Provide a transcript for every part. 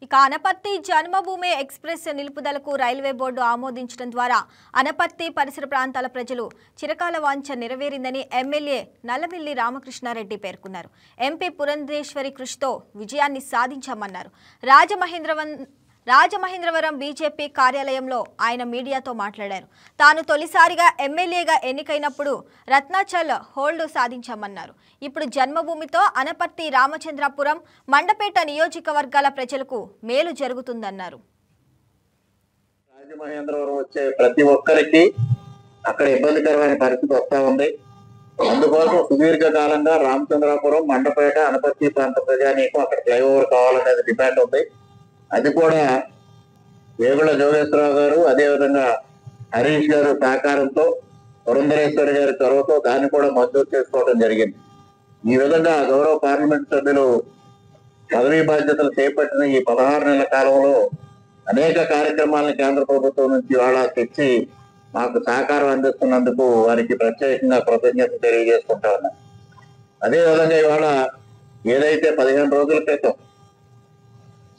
ఇక అనపర్తి జన్మభూమి express నిలుపుదలకు railway board ఆమోదించడం ద్వారా అనపర్తి పరిసర ప్రాంతాల ప్రజలు చిరకాల వాంఛ నెరవేరిందని ఎమ్మెల్యే నల్లమిల్లి రామకృష్ణారెడ్డి పేర్కొన్నారు. ఎంపీ పురంధేశ్వరి కృషితో విజయాన్ని సాధించామన్నారు. రాజమహేంద్రవరం బీజేపీ కార్యాలయంలో ఆయన మీడియాతో మాట్లాడారు. తాను తొలిసారిగా ఎమ్మెల్యేగా ఎన్నికైనప్పుడు రత్నాచల్ హోల్డ్ సాధించామన్నారు. ఇప్పుడు జన్మభూమితో అనపర్తి, రామచంద్రాపురం, మండపేట నియోజకవర్గాల ప్రజలకు మేలు జరుగుతుందన్నారు. రాజమహేంద్రవరం వచ్చే ప్రతి ఒక్కరికి అక్కడ ఇబ్బందికరమైన పరిస్థితి వస్తా ఉంది. అందుకోసం సుదీర్ఘకాలంగా రామచంద్రాపురం, మండపేట, అనపర్తి ప్రాంత ప్రజానీకం అక్కడ ఫ్లైఓవర్ కావాలనేది డిమాండ్ ఉంది. అది కూడా వేగుల జోగేశ్వరరావు గారు, అదేవిధంగా హరీష్ గారు సహకారంతో, పురంధరేశ్వరి గారి చొరవతో దాన్ని కూడా మంజూరు చేసుకోవడం జరిగింది. ఈ విధంగా గౌరవ పార్లమెంట్ సభ్యులు పదవీ బాధ్యతలు చేపట్టిన ఈ 16 నెలల కాలంలో అనేక కార్యక్రమాలను కేంద్ర ప్రభుత్వం నుంచి ఇవాళ తెచ్చి మాకు సహకారం అందిస్తున్నందుకు వారికి ప్రత్యేకంగా కృతజ్ఞత తెలియజేసుకుంటా ఉన్నాం. అదేవిధంగా ఇవాళ ఏదైతే 15 రోజుల క్రితం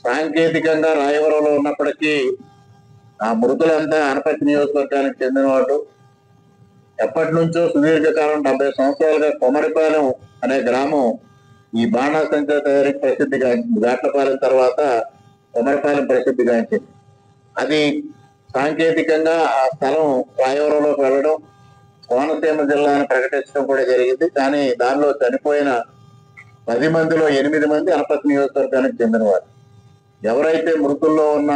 సాంకేతికంగా రాయవరంలో ఉన్నప్పటికీ ఆ మృతులంతా అనపర్తి నియోజకవర్గానికి చెందిన వాళ్ళు. ఎప్పటి నుంచో సుదీర్ఘకాలం 70 సంవత్సరాలుగా కొమరిపాలెం అనే గ్రామం ఈ బాణాసంచా తయారీకి ప్రసిద్ధిగాంచింది. ఘాట్లపాలెం తర్వాత కొమరిపాలెం ప్రసిద్ధిగాంచింది. అది సాంకేతికంగా ఆ స్థలం రాయవరంలోకి వెళ్ళడం, కోనసీమ జిల్లా అని ప్రకటించడం కూడా జరిగింది. కానీ దానిలో చనిపోయిన 10 మందిలో 8 మంది అనపర్తి నియోజకవర్గానికి చెందినవారు. ఎవరైతే మృతుల్లో ఉన్న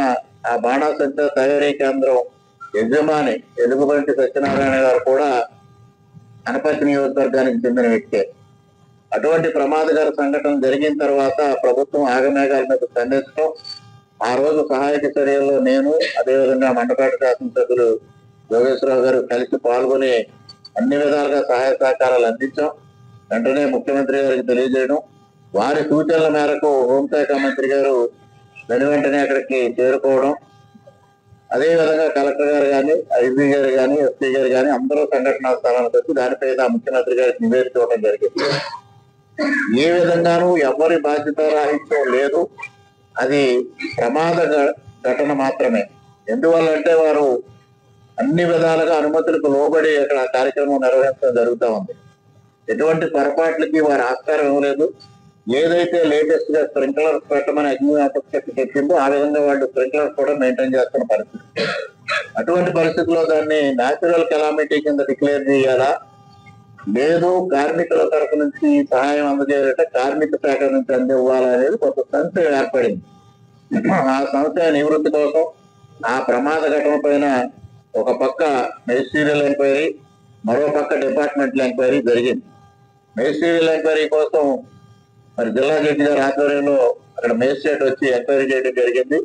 ఆ బాణాసంచా తయారీ కేంద్రం యజమాని ఎలుగుబంటి సత్యనారాయణ గారు కూడా అనపర్తి నియోజకవర్గానికి చెందిన వ్యక్తే. అటువంటి ప్రమాదకర సంఘటన జరిగిన తర్వాత ప్రభుత్వం ఆగమేఘాల మీద స్పందించడం, ఆ రోజు సహాయక చర్యల్లో నేను, అదేవిధంగా మండపేట శాసనసభ్యులు జోగేశ్వరరావు గారు కలిసి పాల్గొని అన్ని విధాలుగా సహాయ సహకారాలు అందించాం. వెంటనే ముఖ్యమంత్రి గారికి తెలియజేయడం, వారి సూచనల మేరకు హోంశాఖ మంత్రి గారు వెంటనే అక్కడికి చేరుకోవడం, అదేవిధంగా కలెక్టర్ గారు కానీ, ఐజీ గారు కానీ, ఎస్పీ గారు కానీ అందరూ సంఘటనా స్థలానికి వచ్చి దానిపైన ముఖ్యమంత్రి గారికి నివేదిక ఇవ్వడం జరిగింది. ఏ విధంగానూ ఎవరి బాధ్యత రాహిత్యం లేదు. అది ప్రమాద ఘటన మాత్రమే. ఎందువల్లంటే వారు అన్ని విధాలుగా అనుమతులకు లోబడి అక్కడ కార్యక్రమం నిర్వహించడం జరుగుతూ ఉంది. ఎటువంటి పొరపాట్లకి వారు ఆస్కారం ఇవ్వలేదు. ఏదైతే లేటెస్ట్ గా స్ప్రింక్లర్స్ పెట్టమని అగ్నిమాపక చెప్పిందో ఆ విధంగా వాళ్ళు స్ప్రింక్లర్స్ కూడా మెయింటైన్ చేస్తున్న పరిస్థితి. అటువంటి పరిస్థితుల్లో దాన్ని న్యాచురల్ కెలామిటీ కింద డిక్లేర్ చేయాలా, లేదు కార్మికుల తరఫు నుంచి సహాయం అందజేయాలంటే కార్మిక శాఖ నుంచి అందివ్వాలా అనేది కొంత సంశయం ఏర్పడింది. ఆ సంశయ నివృత్తి కోసం ఆ ప్రమాద ఘటన పైన ఒక పక్క మెజిస్ట్రియల్ ఎంక్వైరీ, మరో పక్క డిపార్ట్మెంటల్ ఎంక్వైరీ జరిగింది. మెజిస్ట్రియల్ ఎంక్వైరీ కోసం మరి జిల్లా జడ్జి గారి ఆధ్వర్యంలో అక్కడ మేజిస్ట్రేట్ వచ్చి ఎంక్వైరీ చేయడం జరిగింది.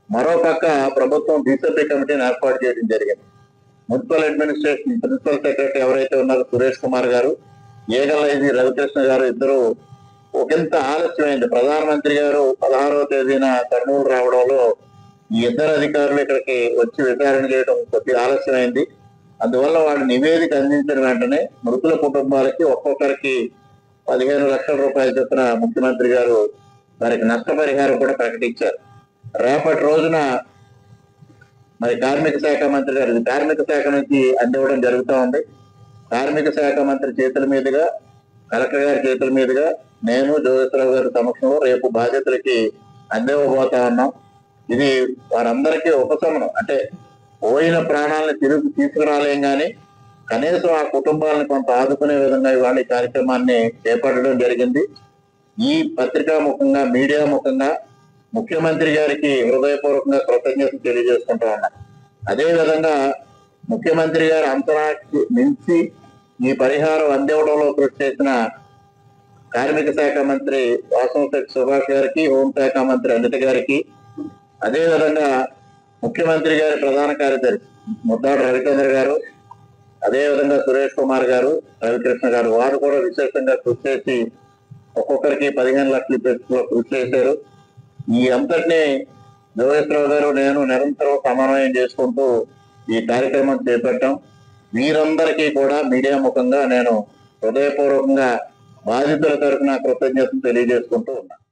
మరో పక్క ప్రభుత్వం బీసీపీ కమిటీని ఏర్పాటు చేయడం జరిగింది. మున్సిపల్ అడ్మినిస్ట్రేషన్ ప్రిన్సిపల్ సెక్రటరీ ఎవరైతే ఉన్నారో సురేష్ కుమార్ గారు, ఏగల్ ఐజీ రవికృష్ణ గారు ఇద్దరు ఒకంత ఆలస్యమైంది. ప్రధానమంత్రి గారు 16వ తేదీన కర్నూలు రావడంలో ఈ ఇద్దరు అధికారులు ఇక్కడికి వచ్చి విచారణ చేయడం కొద్దిగా ఆలస్యమైంది. అందువల్ల వాళ్ళు నివేదిక అందించిన వెంటనే మృతుల కుటుంబాలకి ఒక్కొక్కరికి 15 లక్షల రూపాయల చొప్పున ముఖ్యమంత్రి గారు వారికి నష్టపరిహారం కూడా ప్రకటించారు. రేపటి రోజున మరి కార్మిక శాఖ మంత్రి గారు కార్మిక శాఖ నుంచి అందివ్వడం జరుగుతూ ఉంది. కార్మిక శాఖ మంత్రి చేతుల మీదుగా, కలెక్టర్ గారి చేతుల మీదుగా నేను, జోగేశ్వరరావు గారి సమక్షంలో రేపు బాధ్యతలకి అందివ్వబోతా ఉన్నాం. ఇది వారందరికీ ఉపశమనం. అంటే పోయిన ప్రాణాలను తిరిగి తీసుకురాలేం కానీ కనీసం ఆ కుటుంబాలను కొంత ఆదుకునే విధంగా ఇవాళ ఈ కార్యక్రమాన్ని చేపట్టడం జరిగింది. ఈ పత్రికా ముఖంగా, మీడియా ముఖంగా ముఖ్యమంత్రి గారికి హృదయపూర్వకంగా కృతజ్ఞతలు తెలియజేసుకుంటా ఉన్నాం. అదేవిధంగా ముఖ్యమంత్రి గారి అంతరానికి మించి ఈ పరిహారం అందివ్వడంలో కృషి చేసిన కార్మిక శాఖ మంత్రి వాసంశెట్టి సుభాష్ గారికి, హోంశాఖ మంత్రి అనిత గారికి, అదేవిధంగా ముఖ్యమంత్రి గారి ప్రధాన కార్యదర్శి ముద్దాడు రవిచంద్ర గారు, అదేవిధంగా సురేష్ కుమార్ గారు, రవికృష్ణ గారు వారు కూడా విశేషంగా కృషి చేసి ఒక్కొక్కరికి 15 లక్షల పెట్టులో కృషి చేశారు. ఈ అంతటినీ జోగేశ్వరరావు గారు, నేను నిరంతరం సమన్వయం చేసుకుంటూ ఈ కార్యక్రమం చేపట్టాం. వీరందరికీ కూడా మీడియా ముఖంగా నేను హృదయపూర్వకంగా బాధితుల తరఫున కృతజ్ఞతలు తెలియజేసుకుంటూ ఉన్నాను.